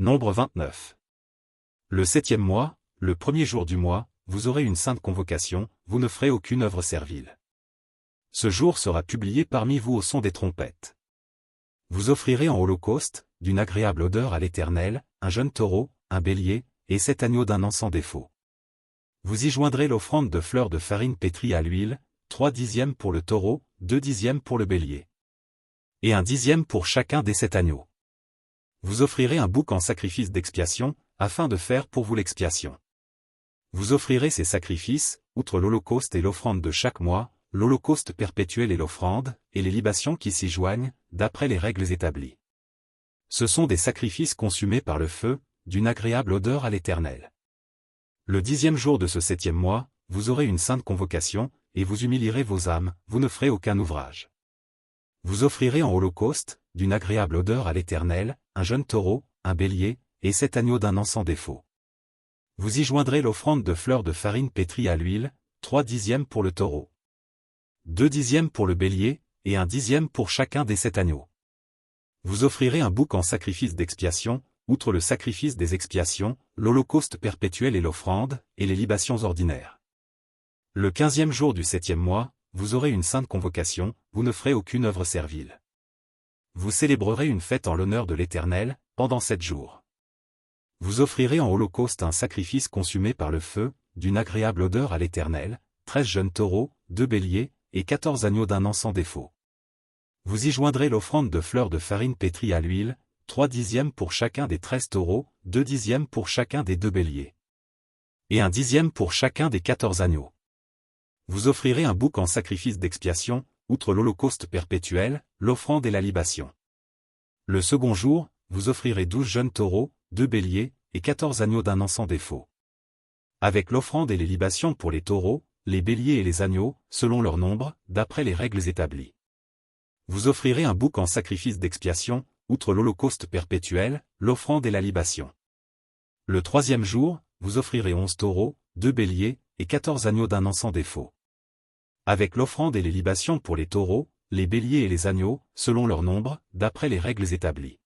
Nombre 29. Le 7e mois, le premier jour du mois, vous aurez une sainte convocation, vous ne ferez aucune œuvre servile. Ce jour sera publié parmi vous au son des trompettes. Vous offrirez en holocauste, d'une agréable odeur à l'Éternel, un jeune taureau, un bélier, et 7 agneaux d'un an sans défaut. Vous y joindrez l'offrande de fleurs de farine pétrie à l'huile, 3/10 pour le taureau, 2/10 pour le bélier. Et 1/10 pour chacun des 7 agneaux. Vous offrirez un bouc en sacrifice d'expiation, afin de faire pour vous l'expiation. Vous offrirez ces sacrifices, outre l'holocauste et l'offrande de chaque mois, l'holocauste perpétuel et l'offrande, et les libations qui s'y joignent, d'après les règles établies. Ce sont des sacrifices consumés par le feu, d'une agréable odeur à l'Éternel. Le 10e jour de ce 7e mois, vous aurez une sainte convocation, et vous humilierez vos âmes, vous ne ferez aucun ouvrage. Vous offrirez en holocauste, d'une agréable odeur à l'Éternel, un jeune taureau, un bélier, et 7 agneaux d'un an sans défaut. Vous y joindrez l'offrande de fleurs de farine pétrie à l'huile, 3/10 pour le taureau, 2/10 pour le bélier, et 1/10 pour chacun des 7 agneaux. Vous offrirez un bouc en sacrifice d'expiation, outre le sacrifice des expiations, l'holocauste perpétuel et l'offrande, et les libations ordinaires. Le 15e jour du 7e mois, vous aurez une sainte convocation, vous ne ferez aucune œuvre servile. Vous célébrerez une fête en l'honneur de l'Éternel, pendant 7 jours. Vous offrirez en holocauste un sacrifice consumé par le feu, d'une agréable odeur à l'Éternel, 13 jeunes taureaux, 2 béliers, et 14 agneaux d'un an sans défaut. Vous y joindrez l'offrande de fleurs de farine pétrie à l'huile, 3/10 pour chacun des 13 taureaux, 2/10 pour chacun des 2 béliers. Et 1/10 pour chacun des 14 agneaux. Vous offrirez un bouc en sacrifice d'expiation, outre l'holocauste perpétuel, l'offrande et la libation. Le second jour, vous offrirez 12 jeunes taureaux, 2 béliers, et 14 agneaux d'un an sans défaut. Avec l'offrande et les libations pour les taureaux, les béliers et les agneaux, selon leur nombre, d'après les règles établies. Vous offrirez un bouc en sacrifice d'expiation, outre l'holocauste perpétuel, l'offrande et la libation. Le 3e jour, vous offrirez 11 taureaux, 2 béliers, et 14 agneaux d'un an sans défaut. Avec l'offrande et les libations pour les taureaux, les béliers et les agneaux, selon leur nombre, d'après les règles établies.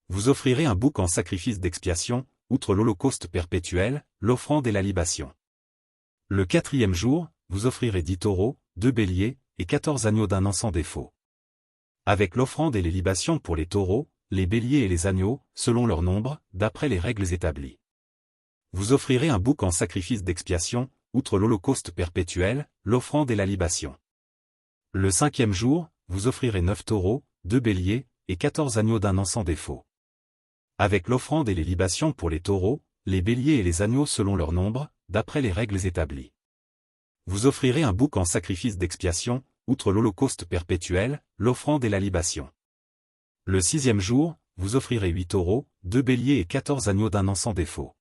Vous offrirez un bouc en sacrifice d'expiation, outre l'holocauste perpétuel, l'offrande et la libation. Le 4e jour, vous offrirez 10 taureaux, 2 béliers, et 14 agneaux d'un an sans défaut. Avec l'offrande et les libations pour les taureaux, les béliers et les agneaux, selon leur nombre, d'après les règles établies. Vous offrirez un bouc en sacrifice d'expiation, outre l'holocauste perpétuel, l'offrande et la libation. Le 5e jour, vous offrirez 9 taureaux, 2 béliers, et 14 agneaux d'un an sans défaut. Avec l'offrande et les libations pour les taureaux, les béliers et les agneaux selon leur nombre, d'après les règles établies. Vous offrirez un bouc en sacrifice d'expiation, outre l'holocauste perpétuel, l'offrande et la libation. Le 6e jour, vous offrirez 8 taureaux, 2 béliers et 14 agneaux d'un an sans défaut.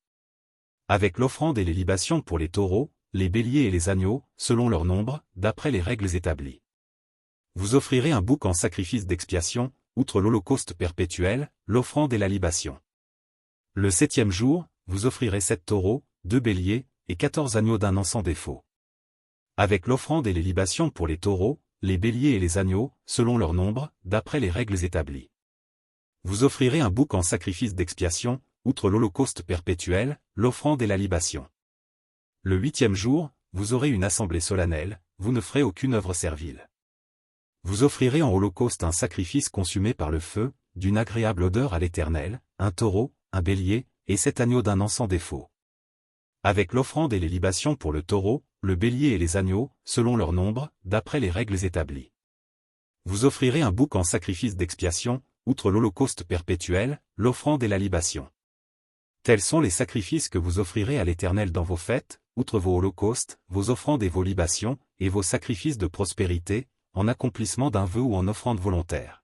Avec l'offrande et les libations pour les taureaux, les béliers et les agneaux, selon leur nombre, d'après les règles établies. Vous offrirez un bouc en sacrifice d'expiation, outre l'holocauste perpétuel, l'offrande et la libation. Le 7e jour, vous offrirez 7 taureaux, 2 béliers, et 14 agneaux d'un an sans défaut. Avec l'offrande et les libations pour les taureaux, les béliers et les agneaux, selon leur nombre, d'après les règles établies. Vous offrirez un bouc en sacrifice d'expiation, outre l'holocauste perpétuel, l'offrande et la libation. Le 8e jour, vous aurez une assemblée solennelle, vous ne ferez aucune œuvre servile. Vous offrirez en holocauste un sacrifice consumé par le feu, d'une agréable odeur à l'Éternel, un taureau, un bélier, et 7 agneaux d'un an sans défaut. Avec l'offrande et les libations pour le taureau, le bélier et les agneaux, selon leur nombre, d'après les règles établies. Vous offrirez un bouc en sacrifice d'expiation, outre l'holocauste perpétuel, l'offrande et la libation. Tels sont les sacrifices que vous offrirez à l'Éternel dans vos fêtes, outre vos holocaustes, vos offrandes et vos libations, et vos sacrifices de prospérité, en accomplissement d'un vœu ou en offrande volontaire.